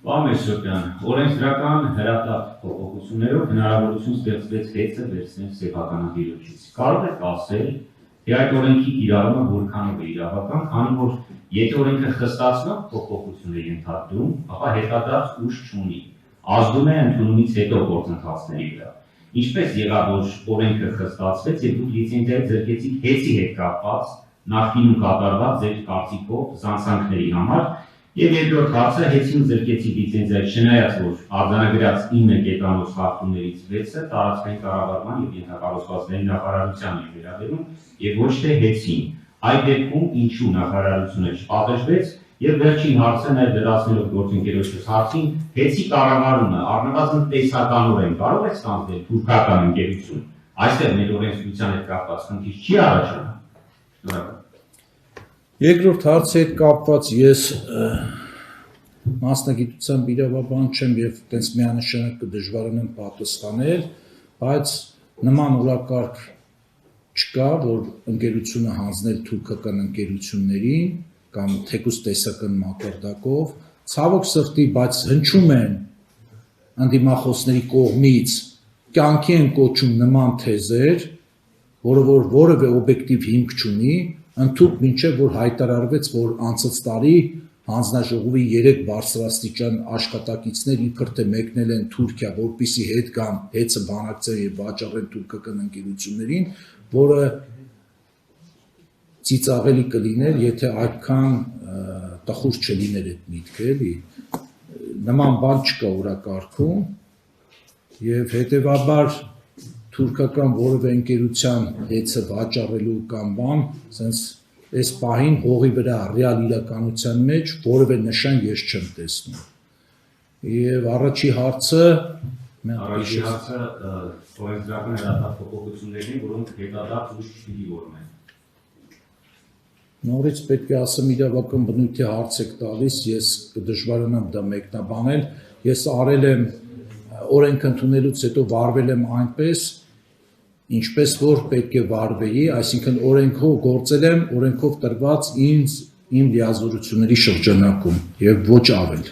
Պարոն Մեսրոպյան, օրենսդրական հրատապ փոփոխություններով հնարավորություն ստեղծվեց հեծը վերցնել սեփականատիրոջից։ Կարող եք ասել, թե այդ օրենքի կիրառումը որքանով է իրավական, քանի որ եթե օրենքը խստացնող փոփոխություն է ենթադրում, ապա հետադարձ ուժ չունի, ազդում է ընդունումից հետո գործընթացների վրա։ Ինչպես եղավ, որ օրենքը խստացվեց եւ դուք լիցենզիայի ձեռքեցիք հեծի հետ կապված նախկինում կատարված ձեր կարծիքով զանցանքների համար։ Եվ երկրորդ հարցը հեծին զրկեցի լիցենզիայի չնայած որ արձանագրած 9 կետանոց խախտումներից 6-ը տարածքային կառավարման եւ ենթակառուցվածքների նախարարության է վերաբերում եւ ոչ թե հեծին։ Այդ դեպքում ինչու նախարարությունը չպատժվեց եւ վերջին հարցը նաեւ դրացնելով գործընկերոջս հարցին հեծի կառավարումը առնվազն տեսականորեն կարող է ստանձնել թուրքական ընկերություն։ Այստեղ մեր օրենսդրության հետ կապված խնդիր չի առաջանում։ Շնորհակալ։ Երկրորդ հարցի հետ կապված ես մասնագիտությամբ իրավաբան չեմ եւ տենց միանշանակ կդժվարանամ պատասխանել, բայց նման օրակարգ չկա, որ ընկերությունը հանձնել թուրքական ընկերություններին կամ թեկուզ տեսական մակարդակով, ցավոք սրտի, բայց հնչում են անդիմախոսների կողմից կյանքի են կոչում նման թեզեր, որը որ որևէ օբյեկտիվ հիմք չունի, ընդհանուր մինչև որ հայտարարվեց, որ անցած տարի հանձնաժողովի 3 բարձրաստիճան աշխատակիցներ իբր թե մեկնել են Թուրքիա, որպեսզի հետ գան հեծը բանակցեն եւ վաճառեն թուրքական ընկերություններին, որը ծիծաղելի կլիներ, եթե այդքան տխուր չլիներ այդ միտքը, էլի նման բան չկա օրակարգում եւ հետեւաբար թուրքական որևէ ընկերության հեծը վաճառելու կամ բան, ասենց այս պահին հողի վրա ռեալ իրականության մեջ որևէ նշան ես չեմ տեսնում։ Եվ առաջի հարցը օրենսդրական հրատապ փոփոխություններին, որոնք հետադարձ ուժ չպիտի որոնեն։ Նորից պետք է ասեմ իրավական բնույթի հարց եք տալիս, ես կդժվարանամ դա մեկնաբանել, ես արել եմ օրենք ընդունելուց հետո վարվել եմ այնպես, ինչպես որ պետք է վարվեի, այսինքն օրենքով գործել եմ, օրենքով տրված ինձ իմ լիազորությունների շրջանակում եւ ոչ ավել։